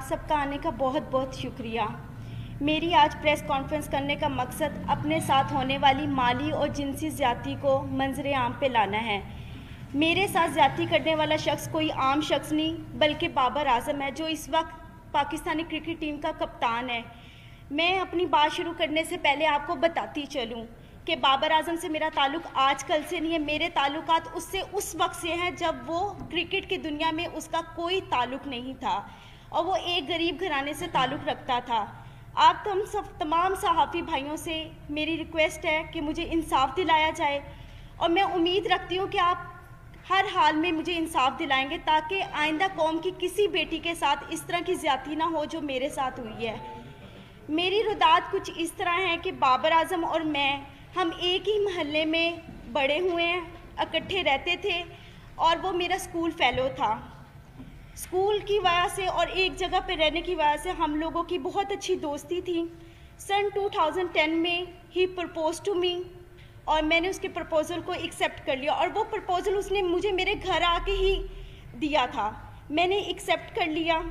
सबका आने का बहुत बहुत शुक्रिया। मेरी आज प्रेस कॉन्फ्रेंस करने का मकसद अपने साथ होने वाली माली और जिनसी ज़्यादती को मंजर आम पे लाना है। मेरे साथ ज़्यादती करने वाला शख्स कोई आम शख्स नहीं बल्कि बाबर आजम है, जो इस वक्त पाकिस्तानी क्रिकेट टीम का कप्तान है। मैं अपनी बात शुरू करने से पहले आपको बताती चलूँ कि बाबर आजम से मेरा ताल्लुक़ आज कल से नहीं है। मेरे ताल्लुकात उससे उस वक्त से हैं जब वो क्रिकेट की दुनिया में उसका कोई ताल्लुक़ नहीं था और वो एक गरीब घराने से ताल्लुक़ रखता था। आप तो हम सब तमाम सहाफ़ी भाइयों से मेरी रिक्वेस्ट है कि मुझे इंसाफ दिलाया जाए और मैं उम्मीद रखती हूँ कि आप हर हाल में मुझे इंसाफ दिलाएंगे ताकि आइंदा कौम की किसी बेटी के साथ इस तरह की ज़्यादती ना हो जो मेरे साथ हुई है। मेरी रुदात कुछ इस तरह है कि बाबर आजम और हम एक ही महल्ले में बड़े हुए हैं, इकट्ठे रहते थे और वो मेरा स्कूल फेलो था। स्कूल की वजह से और एक जगह पे रहने की वजह से हम लोगों की बहुत अच्छी दोस्ती थी। सन 2010 में ही प्रपोज टू मी और मैंने उसके प्रपोज़ल को एक्सेप्ट कर लिया और वो प्रपोज़ल उसने मुझे मेरे घर आके ही दिया था। मैंने एक्सेप्ट कर लिया।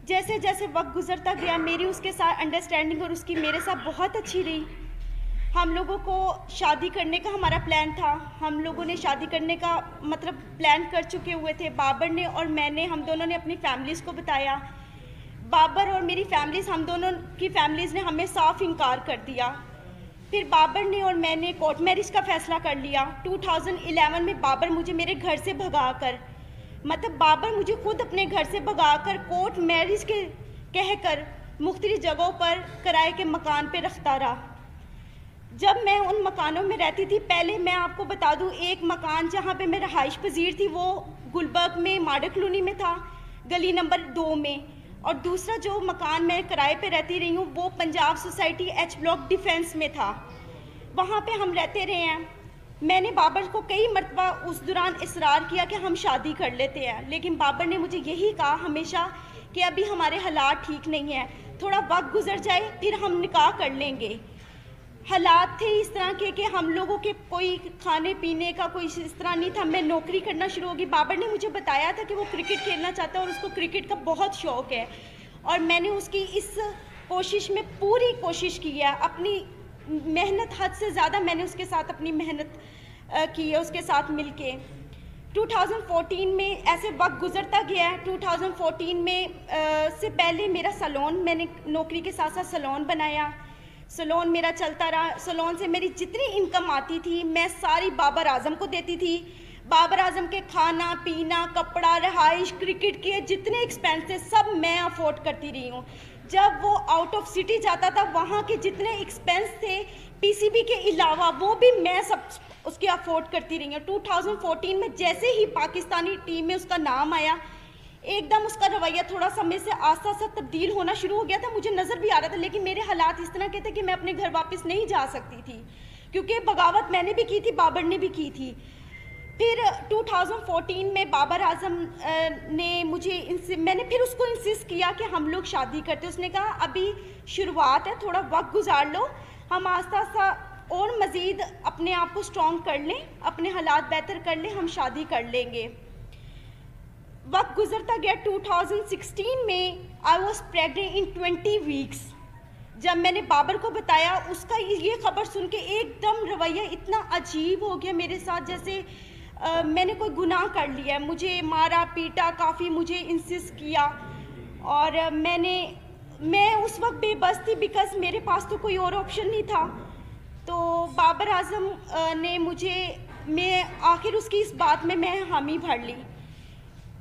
जैसे जैसे वक्त गुजरता गया मेरी उसके साथ अंडरस्टैंडिंग और उसकी मेरे साथ बहुत अच्छी रही। हम लोगों को शादी करने का हमारा प्लान था। हम लोगों ने शादी करने का प्लान कर चुके हुए थे। बाबर ने और मैंने, हम दोनों ने अपनी फैमिलीज़ को बताया। बाबर और मेरी फैमिलीज़, हम दोनों की फैमिलीज़ ने हमें साफ इनकार कर दिया। फिर बाबर ने और मैंने कोर्ट मैरिज का फ़ैसला कर लिया। 2011 में बाबर मुझे मेरे घर से भगाकर, बाबर मुझे खुद अपने घर से भगाकर कोर्ट मैरिज के कहकर मुख्तलिफ जगहों पर किराए के मकान पे रखता रहा। जब मैं उन मकानों में रहती थी, पहले मैं आपको बता दूं, एक मकान जहाँ पे मैं रहाइश पजीर थी वो गुलबर्ग में मॉडल कॉलोनी में था, गली नंबर 2 में, और दूसरा जो मकान मैं किराए पे रहती रही हूँ वो Punjab society H block defence में था। वहाँ पे हम रहते रहे हैं। मैंने बाबर को कई मरतबा उस दौरान इसरार किया कि हम शादी कर लेते हैं, लेकिन बाबर ने मुझे यही कहा हमेशा कि अभी हमारे हालात ठीक नहीं है, थोड़ा वक्त गुजर जाए फिर हम निकाह कर लेंगे। हालात थे इस तरह के कि हम लोगों के कोई खाने पीने का कोई इस तरह नहीं था। मैं नौकरी करना शुरू होगी। बाबर ने मुझे बताया था कि वो क्रिकेट खेलना चाहता है और उसको क्रिकेट का बहुत शौक़ है और मैंने उसकी इस कोशिश में पूरी कोशिश की है। अपनी मेहनत हद से ज़्यादा मैंने उसके साथ अपनी मेहनत की है, उसके साथ मिलके। 2014 में ऐसे वक्त गुजरता गया है। 2014 में से पहले मेरा सैलून, मैंने नौकरी के साथ साथ सैलून बनाया। सैलून मेरा चलता रहा। सैलून से मेरी जितनी इनकम आती थी मैं सारी बाबर आजम को देती थी। बाबर आजम के खाना पीना, कपड़ा, रहाइश, क्रिकेट के जितने एक्सपेंसेस सब मैं अफोर्ड करती रही हूँ। जब वो आउट ऑफ सिटी जाता था वहाँ के जितने एक्सपेंस थे पीसीबी के अलावा वो भी मैं सब उसके अफोर्ड करती रही हूँ। 2014 में जैसे ही पाकिस्तानी टीम में उसका नाम आया, एकदम उसका रवैया थोड़ा सा मेरे से आस्ता आस्ता तब्दील होना शुरू हो गया था। मुझे नज़र भी आ रहा था, लेकिन मेरे हालात इस तरह के थे कि मैं अपने घर वापस नहीं जा सकती थी, क्योंकि बगावत मैंने भी की थी, बाबर ने भी की थी। फिर 2014 में बाबर आजम ने मैंने फिर उसको इंसिस्ट किया कि हम लोग शादी करते। उसने कहा अभी शुरुआत है, थोड़ा वक्त गुजार लो, हम आस्ता आस्ता और मज़ीद अपने आप को स्ट्रॉन्ग कर लें, अपने हालात बेहतर कर लें, हम शादी कर लेंगे। वक्त गुजरता गया। 2016 में I was pregnant in 20 weeks. जब मैंने बाबर को बताया, उसका ये खबर सुन के एकदम रवैया इतना अजीब हो गया मेरे साथ, जैसे मैंने कोई गुनाह कर लिया है। मुझे मारा पीटा, काफ़ी मुझे इंसिस्ट किया और मैं उस वक्त बेबस थी बिकॉज मेरे पास तो कोई और ऑप्शन नहीं था। तो बाबर आजम ने मैं आखिर उसकी इस बात में मैं हामी भर ली।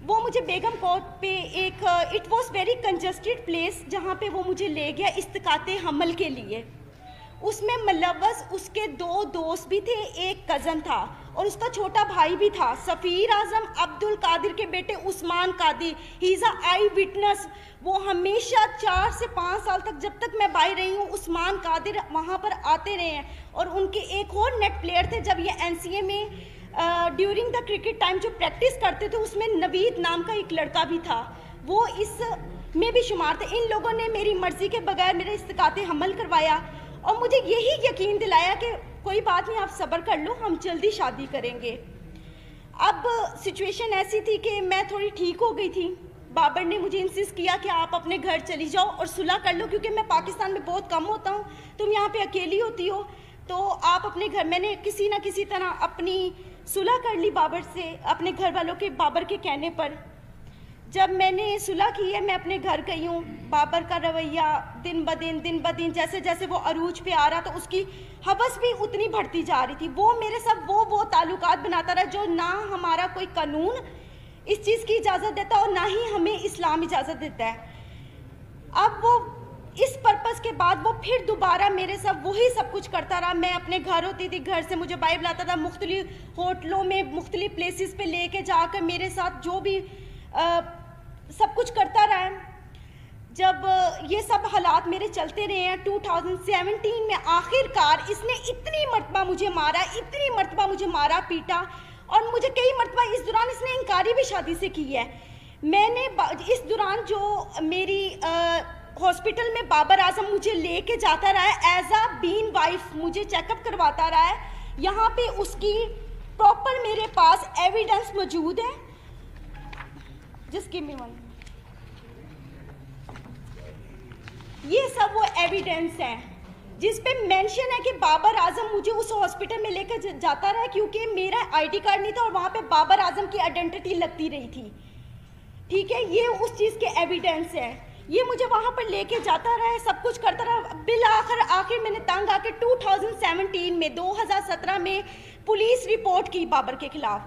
वो मुझे बेगम कोट पे एक it was very congested place जहाँ पे वो मुझे ले गया इस्तिकाते हमल के लिए। उसमें मलवस उसके 2 दोस्त भी थे, एक कज़न था और उसका छोटा भाई भी था, सफ़ीर आजम अब्दुल कादिर के बेटे Usman Qadir. He is a eye witness. वो हमेशा 4 से 5 साल तक, जब तक मैं बाहर रही हूँ, उस्मान कादिर वहाँ पर आते रहे हैं। और उनके एक और नेट प्लेयर थे, जब ये NCA में ड्यूरिंग द क्रिकेट टाइम जो प्रैक्टिस करते थे उसमें नवीद नाम का एक लड़का भी था, वो इस में भी शुमार थे। इन लोगों ने मेरी मर्ज़ी के बगैर मेरे इस्तिकाते हमल करवाया और मुझे यही यकीन दिलाया कि कोई बात नहीं, आप सब्र कर लो, हम जल्दी शादी करेंगे। अब सिचुएशन ऐसी थी कि मैं थोड़ी ठीक हो गई थी, बाबर ने मुझे इंसिस्ट किया कि आप अपने घर चली जाओ और सुलह कर लो, क्योंकि मैं पाकिस्तान में बहुत कम होता हूँ, तुम यहाँ पे अकेली होती हो, तो आप अपने घर। मैंने किसी ना किसी तरह अपनी सुलह कर ली बाबर से, अपने घर वालों के, बाबर के कहने पर। जब मैंने सुलह की है, मैं अपने घर गई हूँ। बाबर का रवैया दिन ब दिन जैसे जैसे वो अरूज पे आ रहा, तो उसकी हवस भी उतनी बढ़ती जा रही थी। वो मेरे साथ वो ताल्लुकात बनाता रहा जो ना हमारा कोई कानून इस चीज़ की इजाज़त देता और ना ही हमें इस्लाम इजाज़त देता है। अब वो इस पर्पज़ के बाद वो फिर दोबारा मेरे साथ वही सब कुछ करता रहा। मैं अपने घर होती थी, घर से मुझे बाइबल आता था, मुख्तलिफ होटलों में मुख्तलिफ प्लेसेस पे लेके जाकर मेरे साथ जो भी सब कुछ करता रहा है। जब ये सब हालात मेरे चलते रहे हैं, 2017 में आखिरकार इसने इतनी मरतबा मुझे मारा पीटा, और मुझे कई मरतबा इस दौरान इसने इनकारी भी शादी से की है। मैंने इस दौरान जो मेरी हॉस्पिटल में बाबर आजम मुझे लेके जाता रहा है एज अ बीन वाइफ, मुझे चेकअप करवाता रहा है। यहाँ पे उसकी प्रॉपर मेरे पास एविडेंस मौजूद है। Just give me one. ये सब वो एविडेंस है जिस पे मेंशन है कि बाबर आजम मुझे उस हॉस्पिटल में लेकर जाता रहा, क्योंकि मेरा आईडी कार्ड नहीं था और वहाँ पे बाबर आजम की आइडेंटिटी लगती रही थी। ठीक है, ये उस चीज़ के एविडेंस है। ये मुझे वहाँ पर लेके जाता रहा है, सब कुछ करता रहा। बिल आखिर मैंने तंग आके 2017 में पुलिस रिपोर्ट की बाबर के खिलाफ,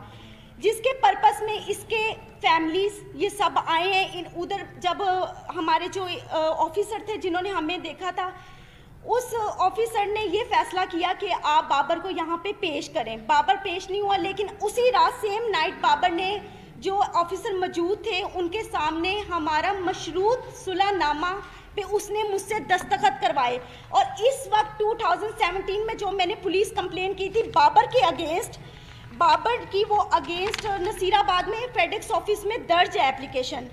जिसके पर्पस में इसके फैमिलीज ये सब आए हैं। उधर जब हमारे जो ऑफिसर थे जिन्होंने हमें देखा था, उस ऑफिसर ने ये फैसला किया कि आप बाबर को यहाँ पे पेश करें। बाबर पेश नहीं हुआ, लेकिन उसी रात सेम नाइट बाबर ने, जो ऑफिसर मौजूद थे उनके सामने, हमारा मशरूत सुलहनामा पे उसने मुझसे दस्तखत करवाए। और इस वक्त 2017 में जो मैंने पुलिस कंप्लेन की थी बाबर के अगेंस्ट, बाबर की वो अगेंस्ट नसीराबाद में फेडेक्स ऑफिस में दर्ज है एप्लीकेशन।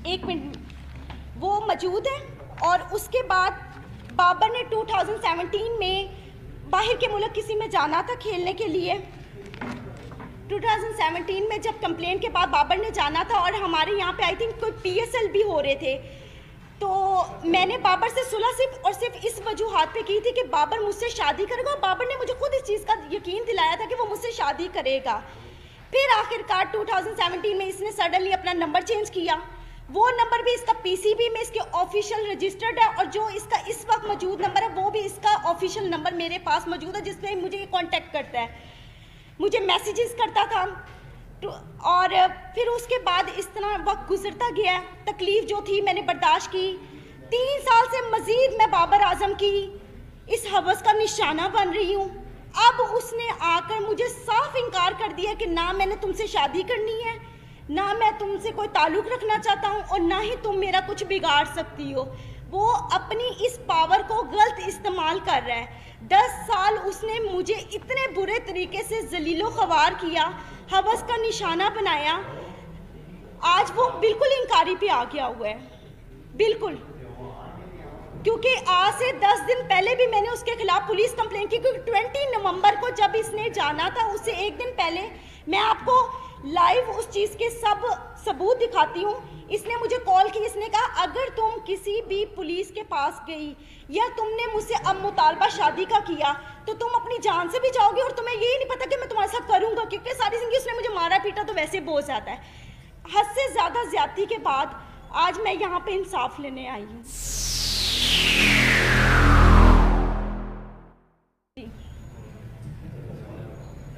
एक मिनट, वो मौजूद है। और उसके बाद बाबर ने 2017 में बाहर के मुल्क किसी में जाना था खेलने के लिए। 2017 में जब कंप्लेन के बाद बाबर ने जाना था, और हमारे यहाँ पे आई थिंक कोई PSL भी हो रहे थे, तो मैंने बाबर से सुलह सिर्फ इस वजूहात पे की थी कि बाबर मुझसे शादी करेगा, और बाबर ने मुझे खुद इस चीज़ का यकीन दिलाया था कि वो मुझसे शादी करेगा। फिर आखिरकार 2017 में इसने सडनली अपना नंबर चेंज किया। वो नंबर भी इसका PCB में इसके ऑफिशियल रजिस्टर्ड है, और जो इसका इस वक्त मौजूद नंबर है वो भी इसका ऑफिशियल नंबर मेरे पास मौजूद है, जिसमें मुझे कांटेक्ट करता है, मुझे मैसेजेस करता था। और फिर उसके बाद इस तरह वक्त गुजरता गया। तकलीफ़ जो थी मैंने बर्दाश्त की। 3 साल से मज़ीद मैं बाबर आजम की इस हवस का निशाना बन रही हूँ। अब उसने आकर मुझे साफ इनकार कर दिया कि ना मैंने तुमसे शादी करनी है, ना मैं तुमसे कोई ताल्लुक़ रखना चाहता हूँ, और ना ही तुम मेरा कुछ बिगाड़ सकती हो। वो अपनी इस पावर को गलत इस्तेमाल कर रहा है। 10 साल उसने मुझे इतने बुरे तरीके से जलीलो ख्वार किया, हवस का निशाना बनाया। आज वो बिल्कुल इनकारी पे आ गया हुआ है, बिल्कुल। क्योंकि आज से 10 दिन पहले भी मैंने उसके खिलाफ पुलिस कंप्लेंट की, क्योंकि 20 नवंबर को जब इसने जाना था, उससे एक दिन पहले, मैं आपको लाइव उस चीज़ के सब सबूत दिखाती हूँ। इसने मुझे कॉल की, इसने कहा अगर तुम किसी भी पुलिस के पास गई या तुमने मुझसे अब मुतालबा शादी का किया तो तुम अपनी जान से भी जाओगे, और तुम्हें यही नहीं पता कि मैं तुम्हारे साथ करूँगा, क्योंकि सारी जिंदगी उसने मुझे मारा पीटा तो वैसे बहुत ज़्यादा है। हद से ज़्यादा ज्यादती के बाद आज मैं यहाँ पे इंसाफ लेने आई हूँ।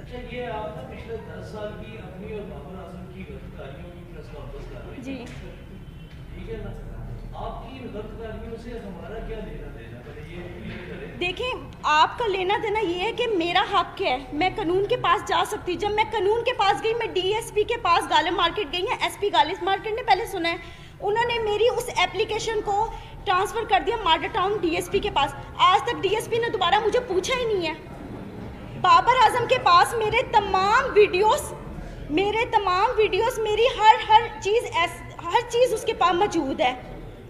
अच्छा, ये आप पिछले 10 साल की अपनी और बाबर आजम की गिरफ्तारियों की प्रेस कॉन्फ्रेंस कर रहे हैं जी, ठीक है ना? आपकी गिरफ्तारियों से हमारा क्या लेना देना, पहले ये क्लियर करें। देखें, आपका लेना देना ये है कि मेरा हक है, मैं कानून के पास जा सकती हूँ। जब मैं कानून के पास गई, मैं DSP के पास गालिब मार्केट गई है, SP गालिब मार्केट ने पहले सुना है, उन्होंने मेरी उस एप्लीकेशन को ट्रांसफ़र कर दिया माडा टाउन DSP के पास। आज तक DSP ने दोबारा मुझे पूछा ही नहीं है। बाबर आजम के पास मेरे तमाम वीडियोस, मेरी हर चीज़ उसके पास मौजूद है,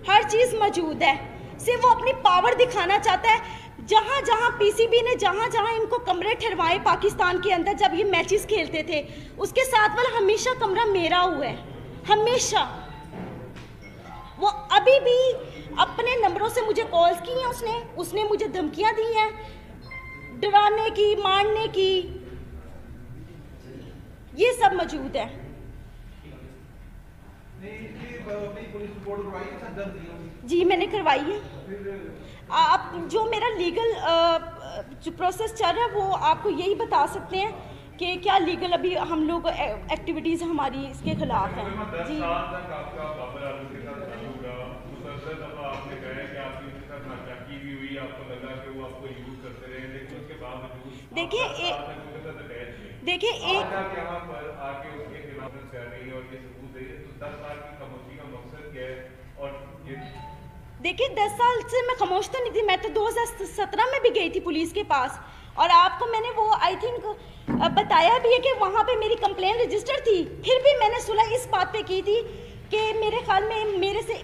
हर चीज़ मौजूद है। सिर्फ वो अपनी पावर दिखाना चाहता है। जहाँ जहाँ पीसीबी ने जहाँ जहाँ इनको कमरे ठहरवाए पाकिस्तान के अंदर जब ये मैचेस खेलते थे, उसके साथ वाला हमेशा कमरा मेरा हुआ है, हमेशा। वो अभी भी अपने नंबरों से मुझे कॉल्स की हैं, उसने मुझे धमकियां दी हैं, डराने की, मारने की, ये सब मौजूद है। जी मैंने करवाई है। आप जो मेरा लीगल जो प्रोसेस चल रहा है वो आपको यही बता सकते हैं कि क्या लीगल अभी हम लोग एक्टिविटीज़ हमारी इसके खिलाफ हैं। जी देखिए देखिए 10 साल से मैं खामोश तो नहीं थी। मैं तो 2017 में भी गई थी पुलिस के पास, और आपको मैंने वो आई थिंक बताया भी है कि वहाँ पे मेरी कंप्लेंट रजिस्टर थी। फिर भी मैंने सुलह इस बात पे की थी कि मेरे ख्याल में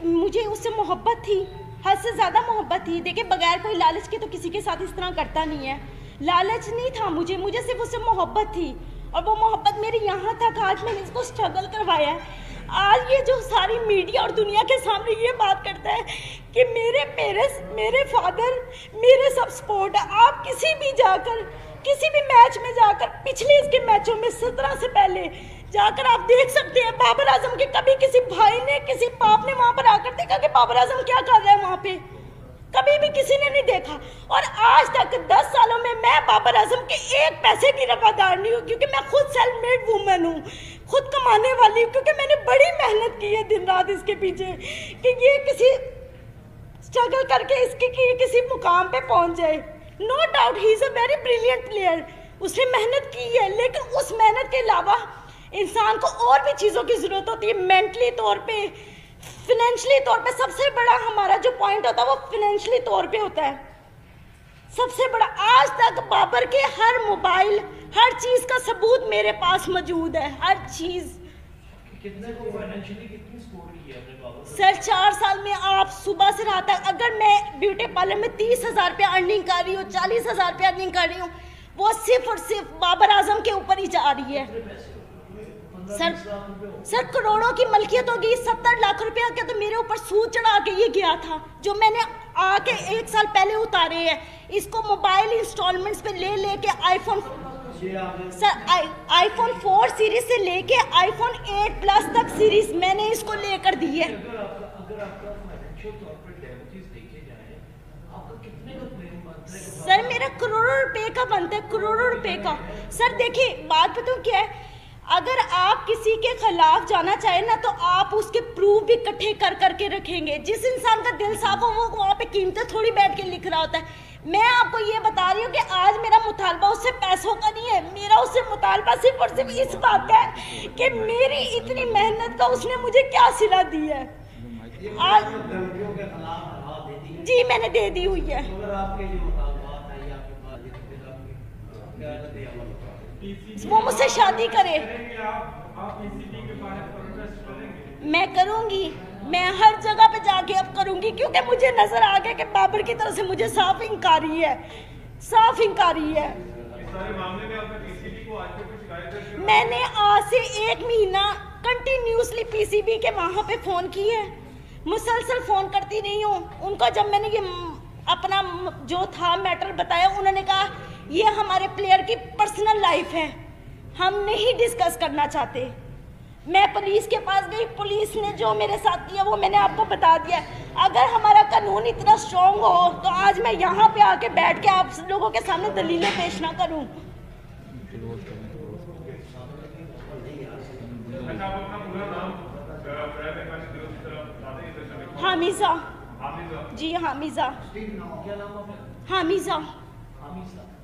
मुझे उससे मोहब्बत थी, हद से ज़्यादा मोहब्बत थी। देखिए बगैर कोई लालच के तो किसी के साथ इस तरह करता नहीं है। लालच नहीं था मुझे सिर्फ उससे मोहब्बत थी, और वो मोहब्बत मेरी यहाँ तक आज मैंने इसको स्ट्रगल करवाया है। आज ये जो सारी मीडिया और दुनिया के सामने ये बात करता है कि मेरे फादर मेरे सब सपोर्ट है। आप किसी भी मैच में जाकर पिछले इसके मैचों में 17 से पहले जाकर आप देख सकते हैं बाबर आजम के कभी किसी भाई ने, किसी बाप ने वहाँ पर आकर देखा कि बाबर आजम क्या कर रहा है वहाँ पे? कभी भी किसी ने नहीं देखा। और आज तक 10 सालों में मैं बाबर आजम के एक पैसे की रवादार नहीं हूँ, क्योंकि मैं खुद सेल्फ मेड वूमेन हूँ, खुद कमाने वाली हूँ, क्योंकि मैंने बड़ी मेहनत की है दिन रात इसके पीछे कि ये किसी स्ट्रगल करके इसके किसी मुकाम पे पहुंच जाए। No doubt he is a very brilliant player, उसने मेहनत की है, लेकिन उस मेहनत के अलावा इंसान को और भी चीज़ों की ज़रूरत होती है, मेंटली तौर पे, फिनेंशली तौर पे। सबसे बड़ा हमारा जो पॉइंट होता है वो फिनेंशली तौर पे होता है सबसे बड़ा। आज तक बाबर के हर मोबाइल, हर चीज़ का सबूत मेरे पास मौजूद है, हर चीज़। कितने को फाइनेंशियली कितनी सपोर्ट की है आपने बाबर? सर 4 साल में आप सुबह से रात तक, अगर मैं ब्यूटी पार्लर में 30,000 रुपया अर्निंग कर रही हूँ, 40,000 रुपया अर्निंग कर रही हूँ, वो सिर्फ और सिर्फ बाबर आजम के ऊपर ही जा रही है। सर करोड़ों की मलकियत होगी। 70 लाख रुपया के तो मेरे ऊपर सूद चढ़ा के ये गया था, जो मैंने आके 1 साल पहले उतारे हैं। इसको मोबाइल इंस्टॉलमेंट्स पे ले के आईफोन 4 सीरीज से लेके आईफोन 8 प्लस तक सीरीज मैंने इसको लेकर दी है। अगर आपका फाइनेंशियल तौर पे डैमेजेस देखे जाए, आपका कितने का क्लेम बनता है? सर मेरा करोड़ों रुपए का बनता है, करोड़ों रुपए का। सर देखिए बात बताऊं क्या है, अगर आप किसी के खिलाफ जाना चाहें ना, तो आप उसके प्रूफ भी इकट्ठे कर करके रखेंगे। जिस इंसान का दिल साफ हो वो वहाँ पे कीमतें थोड़ी बैठ के लिख रहा होता है। मैं आपको ये बता रही हूँ कि आज मेरा मुतालबा उससे पैसों का नहीं है, मेरा उससे मुतालबा सिर्फ और सिर्फ इस बात का है कि मेरी इतनी मेहनत का उसने मुझे क्या सिला दी है। आज जी मैंने दे दी हुई है। वो मुझसे शादी करे, मैं करूंगी, मैं हर जगह पे जाके अब करूंगी, क्योंकि मुझे नजर आ गया कि बाबर की तरफ से मुझे साफ इंकारी है, साफ इंकारी है। मैंने आज से 1 महीना कंटिन्यूसली पीसीबी के वहाँ पे फ़ोन किए है, मुसलसल फ़ोन करती रही हूँ उनको। जब मैंने ये अपना जो था मैटर बताया, उन्होंने कहा ये हमारे प्लेयर की पर्सनल लाइफ है, हम नहीं डिस्कस करना चाहते। मैं पुलिस के पास गई, पुलिस ने जो मेरे साथ किया वो मैंने आपको बता दिया। अगर हमारा कानून इतना स्ट्रॉन्ग हो तो आज मैं यहाँ पे आके बैठ के आप लोगों के सामने दलीलें पेश ना करूँ। हामिजा जी, हामिजा हामिजा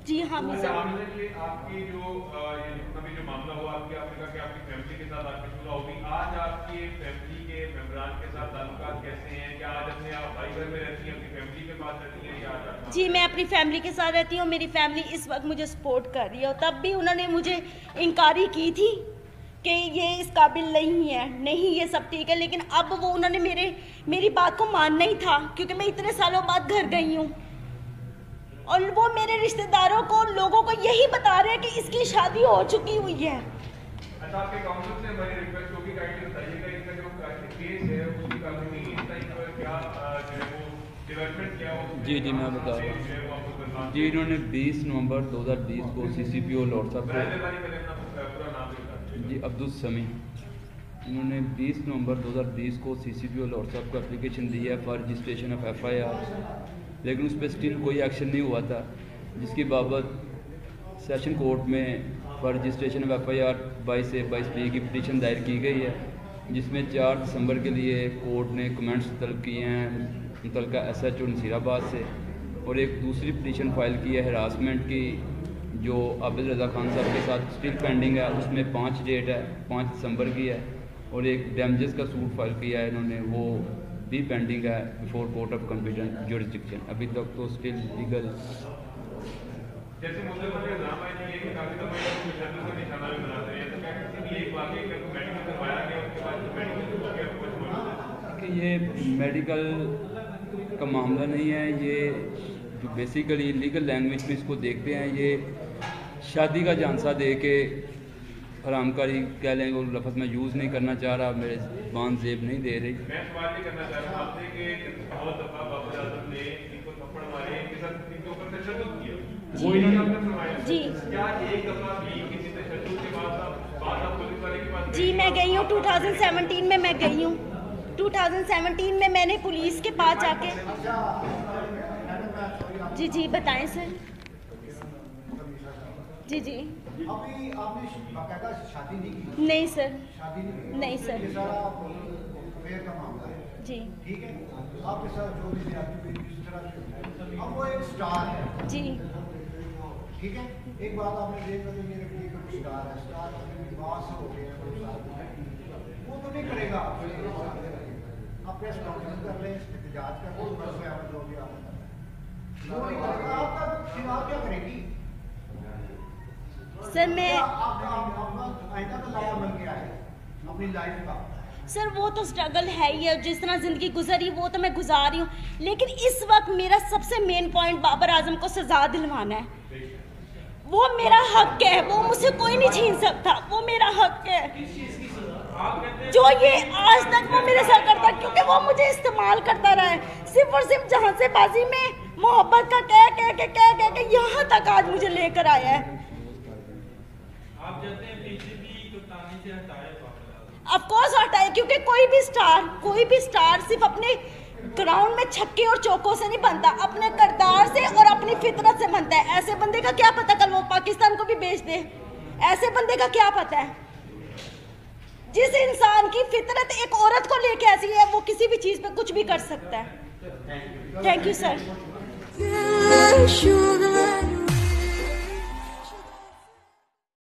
जी, हामिजा। आपकी जो अभी जो मामला हुआ, आपने कहा कि आपकी फैमिली के साथ आपकी सुलह होगी। आज आपकी फैमिली के मेंबरान के साथ ताल्लुकात कैसे हैं? क्या आज अपने आप भाई घर में रहती हैं, अपनी फैमिली के पास रहती हैं, या आज? जी मैं अपनी फैमिली के साथ रहती हूँ। मेरी फैमिली इस वक्त मुझे सपोर्ट कर रही है, और तब भी उन्होंने मुझे इंकारी की थी कि ये इस काबिल नहीं है, नहीं ये सब ठीक है। लेकिन अब वो उन्होंने मेरी बात को मानना ही था, क्योंकि मैं इतने सालों बाद घर गई हूँ और वो मेरे रिश्तेदारों को, लोगों को यही बता रहे हैं कि इसकी शादी हो चुकी हुई है। अच्छा, आपके काउंसिल से हमारी रिक्वेस्ट होगी काइंडली बताइएगा इसका जो केस है उसकी कानूनी इस टाइप पर क्या जो है वो डेवलपमेंट क्या हो। जी मैं बता रहा हूँ जी। इन्होंने 20 नवंबर 2020 को CCPO लॉर्ड साहब जी अब्दुल समी, इन्होंने 20 नवंबर 2020 को CCPO लॉर्ड साहब को एप्लीकेशन दी है फॉर रजिस्ट्रेशन ऑफ FIR, लेकिन उस पर स्टिल कोई एक्शन नहीं हुआ था, जिसकी बाबत सेशन कोर्ट में फॉर रजिस्ट्रेशन ऑफ FIR 22 से 22B की पिटीशन दायर की गई है, जिसमें 4 दिसंबर के लिए कोर्ट ने कमेंट्स तलब किए हैं मुतलका SHO नसीराबाद से, और एक दूसरी पिटीशन फाइल की है हरासमेंट की जो आबिद रज़ा खान साहब के साथ स्टिल पेंडिंग है, उसमें 5 डेट है, 5 दिसंबर की है, और एक डैमेजेस का सूट फाइल किया है इन्होंने, वो भी पेंडिंग है before court of competent jurisdiction. अभी तक तो स्टिल लीगल जैसे मुद्दे पर इल्जाम है कि काफी दफा तशद्दुद का निशाना भी बनाते हैं, तो क्या किसी भी एक वाकई का मेडिकल करवाया गया उसके बाद मेडिकल हो गया कि ये मेडिकल का मामला नहीं है, ये जो बेसिकली लीगल लैंग्वेज में इसको देखते हैं, ये शादी का झांसा दे के हरामकारी कह लें, वो लफ्ज़ मैं यूज़ नहीं करना चाह रहा, मेरे बान जेब नहीं दे रही। मैं सवाल ये करना चाह रहा हूँ आपसे कि बहुत दफा बाबर आजम ने इनको थप्पड़ मारे, इनके साथ इनके ऊपर तशद्दुद किया, वो इन्होंने आपने फरमाया जी। क्या एक दफा भी किसी तशद्दुद के बाद आप पुलिस वाले के पास जी मैं गई हूँ 2017 में, मैं गई हूँ 2017 में मैंने पुलिस के पास जाके जी बताएं सर। जी अभी आपने बाकायदा शादी नहीं की? नहीं सर, शादी नहीं, नहीं सर। ये सारा अफेयर का मामला है जी ठीक है। आपके साथ जो भी ज्यादती हुई जिस तरह से, अब वो एक स्टार है जी ठीक है। एक बात आपने देखा कि मेरे लिए कोई स्टार है, स्टार विवास हो गया वो तो नहीं करेगा, आप प्रेस कॉन्फ्रेंस कर लें, एहतजाज कर लें, बस में जो भी आप वो नहीं करेगा, आपका चुनाव क्या करेगी सर। मैं आइंदा तो लाया बन गया है अपनी लाइफ का। सर वो तो स्ट्रगल है ही है, जिस तरह ज़िंदगी गुजरी वो तो मैं गुजार रही हूँ, लेकिन इस वक्त मेरा सबसे मेन पॉइंट बाबर आजम को सजा दिलवाना है। वो मेरा हक है, वो मुझसे कोई नहीं छीन सकता, वो मेरा हक है। जो ये आज तक वो मेरे साथ करता, क्योंकि वो मुझे इस्तेमाल करता रहा है, सिर्फ और सिर्फ जहाँ से बाजी में मोहब्बत का कह यहाँ तक आज मुझे लेकर आया है। आप जानते हैं बीजेपी कप्तानी से हटाए ऑफ कोर्स हटाए, क्योंकि कोई भी स्टार सिर्फ अपने ग्राउंड में छक्के और चौकों से नहीं बनता, अपने किरदार से और अपनी फितरत से बनता है। ऐसे बंदे का क्या पता कल वो पाकिस्तान को भी बेच दे, ऐसे बंदे का क्या पता है। जिस इंसान की फितरत एक औरत को लेके ऐसी है, वो किसी भी चीज पे कुछ भी कर सकता है। Thank you sir.